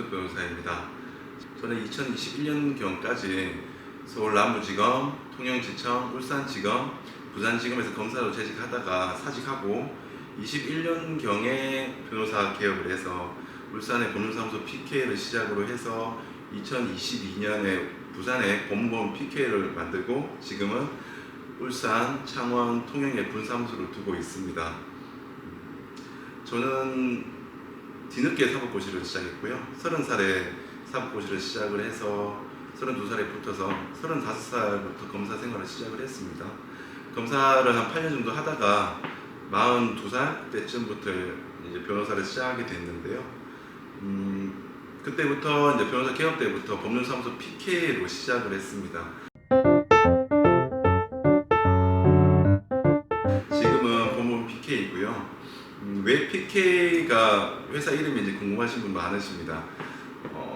김현석 변호사입니다. 저는 2021년경까지 서울 남부지검, 통영지청, 울산지검, 부산지검에서 검사로 재직하다가 사직하고 21년경에 변호사 개업을 해서 울산의 법률사무소 PK를 시작으로 해서 2022년에 부산에 법무법원 PK를 만들고 지금은 울산, 창원, 통영에 분사무소를 두고 있습니다. 저는 뒤늦게 사법고시를 시작했고요. 30살에 사법고시를 시작을 해서 32살에 붙어서 35살부터 검사 생활을 시작을 했습니다. 검사를 한 8년 정도 하다가 42살 때쯤부터 이제 변호사를 시작하게 됐는데요. 그때부터 이제 변호사 개업 때부터 법률사무소 PK로 시작을 했습니다. 지금은 법무부 PK이고요. 왜 PK가 회사 이름인지 궁금하신 분 많으십니다.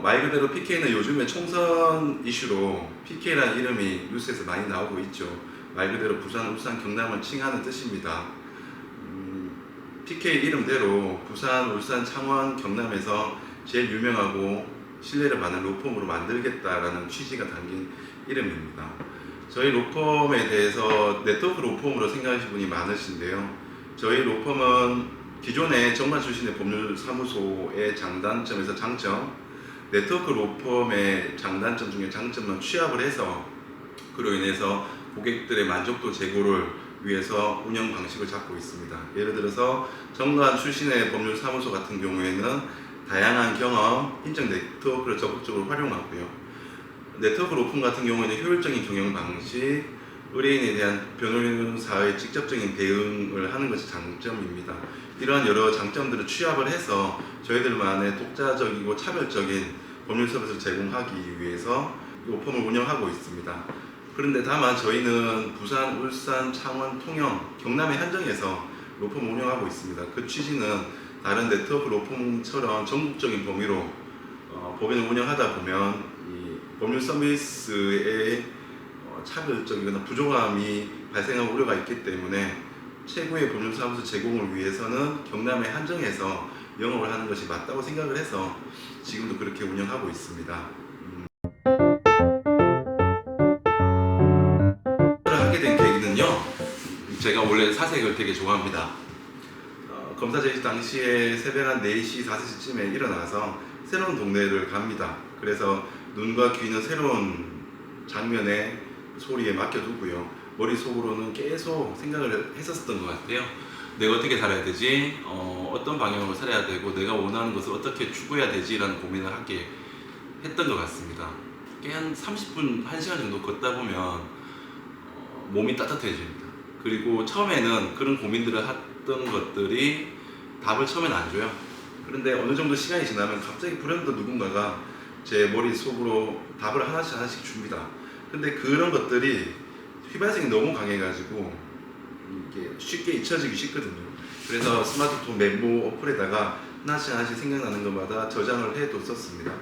말 그대로 PK는 요즘에 총선 이슈로 PK라는 이름이 뉴스에서 많이 나오고 있죠. 말 그대로 부산, 울산, 경남을 칭하는 뜻입니다. PK 이름대로 부산, 울산, 창원, 경남에서 제일 유명하고 신뢰를 받는 로펌으로 만들겠다라는 취지가 담긴 이름입니다. 저희 로펌에 대해서 네트워크 로펌으로 생각하시는 분이 많으신데요. 저희 로펌은 기존의 정관 출신의 법률사무소의 장단점에서 장점, 네트워크 로펌의 장단점 중에 장점만 취합을 해서 그로 인해서 고객들의 만족도 제고를 위해서 운영 방식을 잡고 있습니다. 예를 들어서 정관 출신의 법률사무소 같은 경우에는 다양한 경험, 인적 네트워크를 적극적으로 활용하고요. 네트워크 로펌 같은 경우에는 효율적인 경영 방식, 의뢰인에 대한 변호사의 직접적인 대응을 하는 것이 장점입니다. 이러한 여러 장점들을 취합을 해서 저희들만의 독자적이고 차별적인 법률 서비스를 제공하기 위해서 로펌을 운영하고 있습니다. 그런데 다만 저희는 부산, 울산, 창원, 통영, 경남에 한정해서 로펌을 운영하고 있습니다. 그 취지는 다른 네트워크 로펌처럼 전국적인 범위로 법인을 운영하다 보면 이 법률 서비스의 차별적이거나 부족함이 발생할 우려가 있기 때문에 최고의 법률사무소 제공을 위해서는 경남에 한정해서 영업을 하는 것이 맞다고 생각을 해서 지금도 그렇게 운영하고 있습니다. 하게 된 계기는요, 제가 원래 사색을 되게 좋아합니다. 검사 재직 당시에 새벽 한 4시, 5시쯤에 일어나서 새로운 동네를 갑니다. 그래서 눈과 귀는 새로운 장면에 소리에 맡겨두고요. 머릿속으로는 계속 생각을 했었던 것 같아요. 내가 어떻게 살아야 되지? 어떤 방향으로 살아야 되고 내가 원하는 것을 어떻게 추구해야 되지라는 고민을 하게 했던 것 같습니다. 꽤 한 30분, 1시간 정도 걷다 보면 몸이 따뜻해집니다. 그리고 처음에는 그런 고민들을 했던 것들이 답을 처음에는 안 줘요. 그런데 어느 정도 시간이 지나면 갑자기 불현듯 누군가가 제 머릿속으로 답을 하나씩 줍니다. 근데 그런 것들이 휘발성이 너무 강해가지고 이게 쉽게 잊혀지기 쉽거든요. 그래서 스마트폰 메모 어플에다가 하나씩 생각나는 것마다 저장을 해뒀었습니다.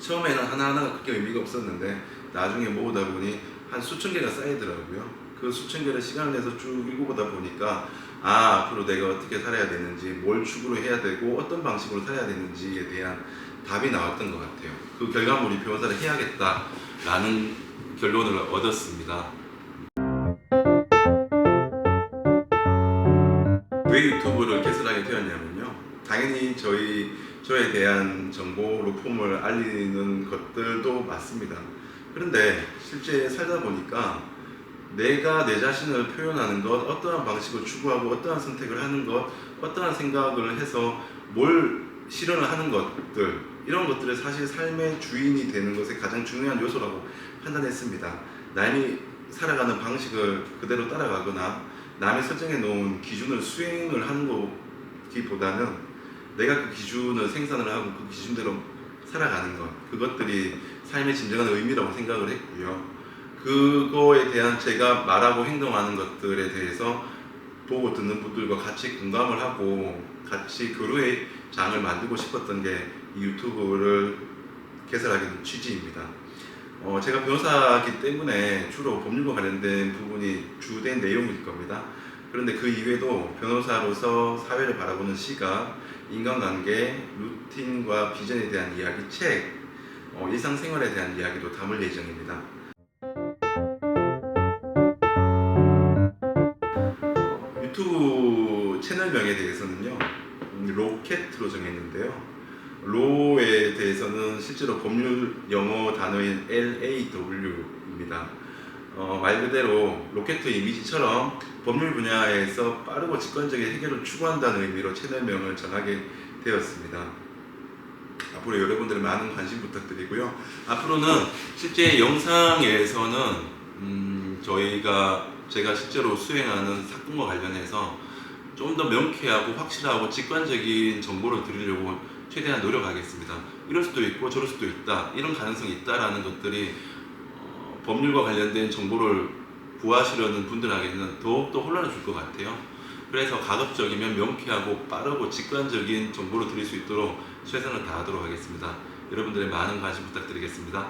처음에는 하나하나가 그렇게 의미가 없었는데 나중에 모으다 보니 한 수천 개가 쌓이더라고요. 그 수천 개를 시간을 내서 쭉 읽어보다 보니까 앞으로 내가 어떻게 살아야 되는지, 뭘 추구로 해야 되고 어떤 방식으로 살아야 되는지에 대한 답이 나왔던 것 같아요. 그 결과물이 변호사를 해야겠다라는 결론을 얻었습니다. 왜 유튜브를 개설하게 되었냐면요. 당연히 저에 대한 정보, 로펌을 알리는 것들도 맞습니다. 그런데 실제 살다 보니까 내가 내 자신을 표현하는 것, 어떠한 방식을 추구하고 어떠한 선택을 하는 것, 어떠한 생각을 해서 뭘 실현을 하는 것들, 이런 것들을 사실 삶의 주인이 되는 것의 가장 중요한 요소라고 판단했습니다. 남이 살아가는 방식을 그대로 따라가거나 남이 설정해 놓은 기준을 수행을 하는 것보다는 내가 그 기준을 생산을 하고 그 기준대로 살아가는 것, 그것들이 삶의 진정한 의미라고 생각을 했고요. 그거에 대한 제가 말하고 행동하는 것들에 대해서 보고 듣는 분들과 같이 공감을 하고 같이 교류의 장을 만들고 싶었던 게 이 유튜브를 개설하게 된 취지입니다. 제가 변호사이기 때문에 주로 법률과 관련된 부분이 주된 내용일 겁니다. 그런데 그 이외에도 변호사로서 사회를 바라보는 시각, 인간관계, 루틴과 비전에 대한 이야기, 책, 일상생활에 대한 이야기도 담을 예정입니다. 유튜브 채널명에 대해서는요, 로켓으로 정했는데요. 로에 대해서는 실제로 법률 영어 단어인 LAW입니다. 말 그대로 로켓 이미지처럼 법률 분야에서 빠르고 직관적인 해결을 추구한다는 의미로 채널명을 정하게 되었습니다. 앞으로 여러분들의 많은 관심 부탁드리고요. 앞으로는 실제 영상에서는 제가 실제로 수행하는 사건과 관련해서 좀 더 명쾌하고 확실하고 직관적인 정보를 드리려고 최대한 노력하겠습니다. 이럴 수도 있고 저럴 수도 있다, 이런 가능성이 있다라는 것들이 법률과 관련된 정보를 구하시려는 분들에게는 더욱더 혼란을 줄 것 같아요. 그래서 가급적이면 명쾌하고 빠르고 직관적인 정보를 드릴 수 있도록 최선을 다하도록 하겠습니다. 여러분들의 많은 관심 부탁드리겠습니다.